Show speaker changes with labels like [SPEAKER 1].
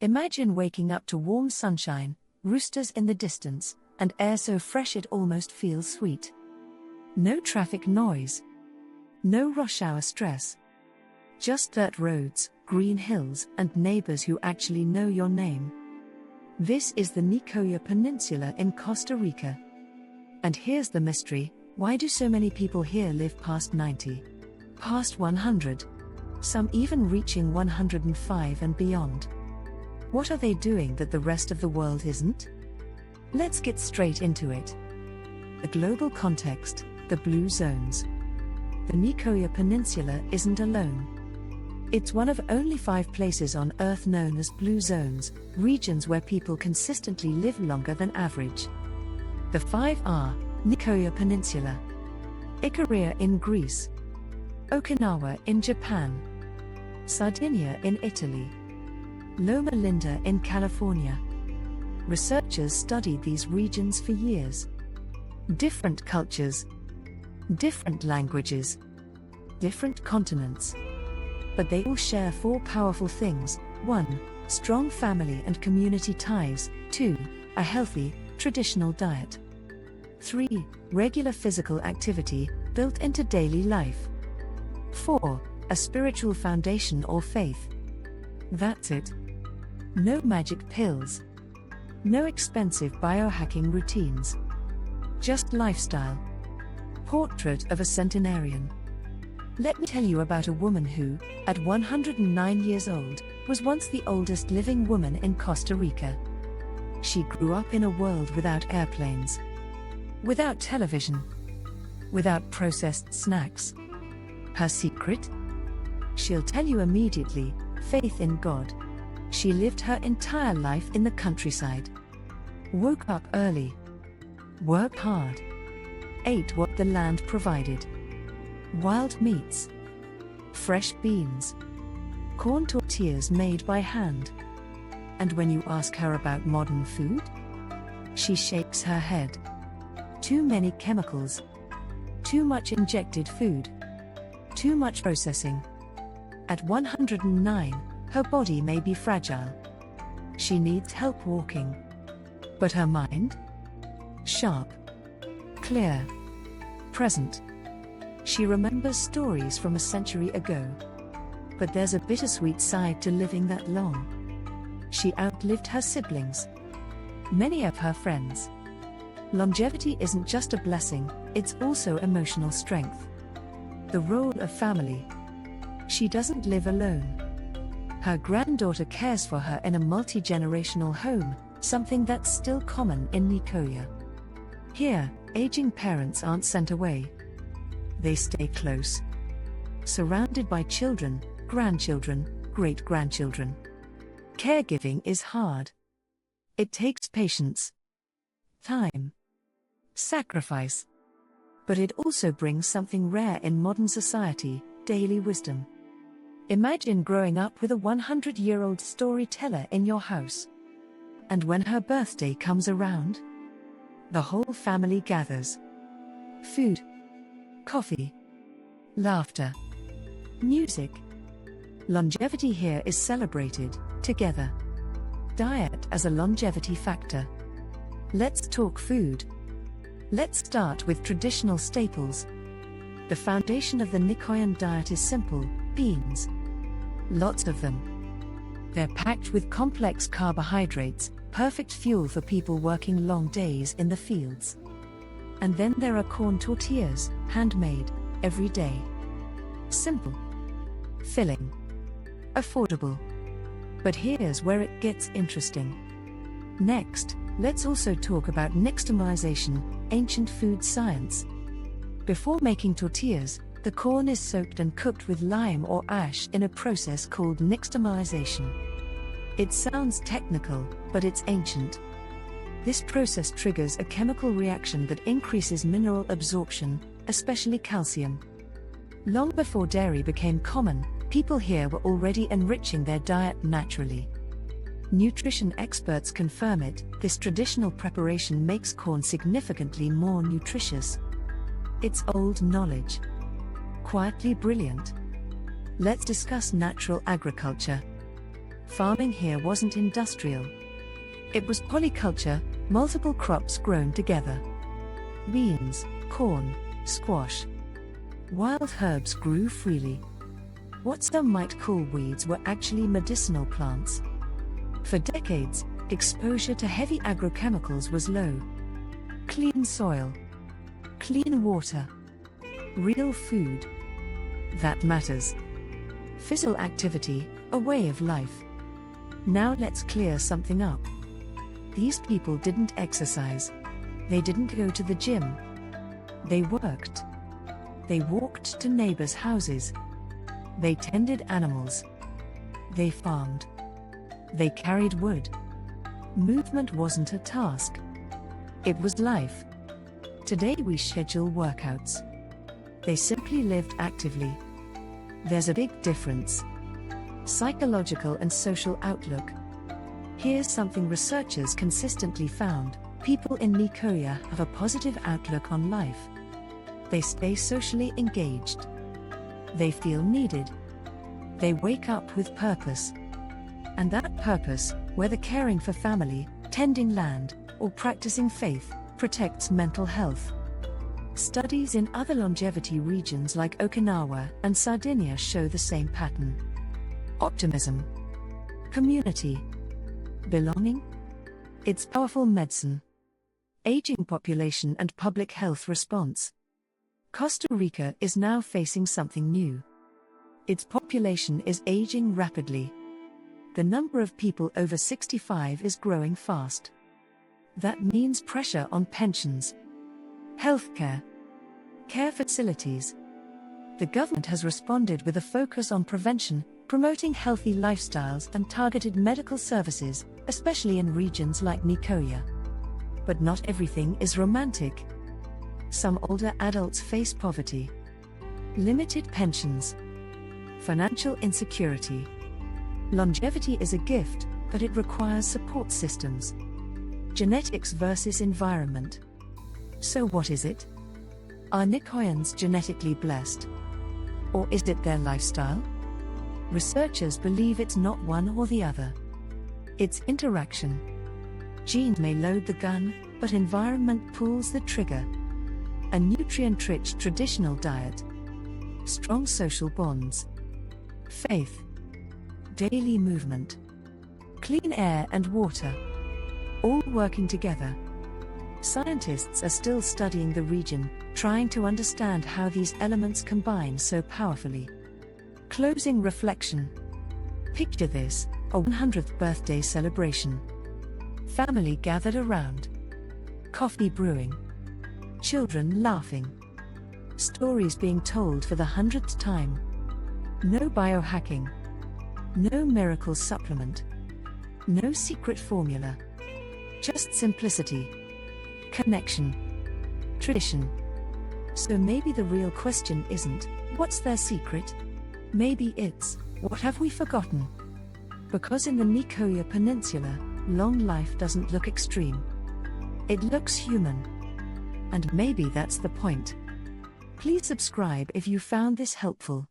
[SPEAKER 1] Imagine waking up to warm sunshine, roosters in the distance, and air so fresh it almost feels sweet. No traffic noise. No rush hour stress. Just dirt roads, green hills, and neighbors who actually know your name. This is the Nicoya Peninsula in Costa Rica. And here's the mystery: why do so many people here live past 90? Past 100? Some even reaching 105 and beyond. What are they doing that the rest of the world isn't? Let's get straight into it. The global context, the blue zones. The Nicoya Peninsula isn't alone. It's one of only 5 places on Earth known as blue zones, regions where people consistently live longer than average. The 5 are: Nicoya Peninsula, Icaria in Greece, Okinawa in Japan, Sardinia in Italy, Loma Linda in California. Researchers studied these regions for years. Different cultures, different languages, different continents. But they all share 4 powerful things. 1. Strong family and community ties. 2. A healthy, traditional diet. 3. Regular physical activity, built into daily life. 4. A spiritual foundation or faith. That's it. No magic pills. No expensive biohacking routines. Just lifestyle. Portrait of a centenarian. Let me tell you about a woman who, at 109 years old, was once the oldest living woman in Costa Rica. She grew up in a world without airplanes, without television, without processed snacks. Her secret? She'll tell you immediately: faith in God. She lived her entire life in the countryside. Woke up early. Worked hard. Ate what the land provided. Wild meats. Fresh beans. Corn tortillas made by hand. And when you ask her about modern food, she shakes her head. Too many chemicals. Too much injected food. Too much processing. At 109, her body may be fragile. She needs help walking. But her mind? Sharp. Clear. Present. She remembers stories from a century ago. But there's a bittersweet side to living that long. She outlived her siblings. Many of her friends. Longevity isn't just a blessing, it's also emotional strength. The role of family. She doesn't live alone. Her granddaughter cares for her in a multi-generational home, something that's still common in Nicoya. Here, aging parents aren't sent away. They stay close. Surrounded by children, grandchildren, great-grandchildren. Caregiving is hard. It takes patience, time, sacrifice. But it also brings something rare in modern society: daily wisdom. Imagine growing up with a 100-year-old storyteller in your house. And when her birthday comes around, the whole family gathers. Food, coffee, laughter, music. Longevity here is celebrated, together. Diet as a longevity factor. Let's talk food. Let's start with traditional staples. The foundation of the Nicoyan diet is simple: beans. Lots of them. They're packed with complex carbohydrates, perfect fuel for people working long days in the fields. And then there are corn tortillas, handmade, every day. Simple. Filling. Affordable. But here's where it gets interesting. Next, let's also talk about nixtamalization, ancient food science. Before making tortillas, the corn is soaked and cooked with lime or ash in a process called nixtamalization. It sounds technical, but it's ancient. This process triggers a chemical reaction that increases mineral absorption, especially calcium. Long before dairy became common, people here were already enriching their diet naturally. Nutrition experts confirm it: this traditional preparation makes corn significantly more nutritious. It's old knowledge. Quietly brilliant. Let's discuss natural agriculture. Farming here wasn't industrial. It was polyculture, multiple crops grown together. Beans, corn, squash. Wild herbs grew freely. What some might call weeds were actually medicinal plants. For decades, exposure to heavy agrochemicals was low. Clean soil. Clean water. Real food. That matters. Physical activity, a way of life. Now let's clear something up. These people didn't exercise. They didn't go to the gym. They worked. They walked to neighbors' houses. They tended animals. They farmed. They carried wood. Movement wasn't a task. It was life. Today we schedule workouts. They simply lived actively. There's a big difference. Psychological and social outlook. Here's something researchers consistently found. People in Nicoya have a positive outlook on life. They stay socially engaged. They feel needed. They wake up with purpose. And that purpose, whether caring for family, tending land, or practicing faith, protects mental health. Studies in other longevity regions like Okinawa and Sardinia show the same pattern. Optimism. Community. Belonging. It's powerful medicine. Aging population and public health response. Costa Rica is now facing something new. Its population is aging rapidly. The number of people over 65 is growing fast. That means pressure on pensions, healthcare, care facilities. The government has responded with a focus on prevention, promoting healthy lifestyles and targeted medical services, especially in regions like Nicoya. But not everything is romantic. Some older adults face poverty, limited pensions, financial insecurity. Longevity is a gift, but it requires support systems. Genetics versus environment. So what is it? Are Nicoyans genetically blessed? Or is it their lifestyle? Researchers believe it's not one or the other. It's interaction. Genes may load the gun, but environment pulls the trigger. A nutrient-rich traditional diet. Strong social bonds. Faith. Daily movement. Clean air and water. All working together. Scientists are still studying the region, trying to understand how these elements combine so powerfully. Closing reflection. Picture this, a 100th birthday celebration. Family gathered around. Coffee brewing. Children laughing. Stories being told for the 100th time. No biohacking. No miracle supplement. No secret formula. Just simplicity. Connection. Tradition. So maybe the real question isn't, what's their secret? Maybe it's, what have we forgotten? Because in the Nicoya Peninsula, long life doesn't look extreme. It looks human. And maybe that's the point. Please subscribe if you found this helpful.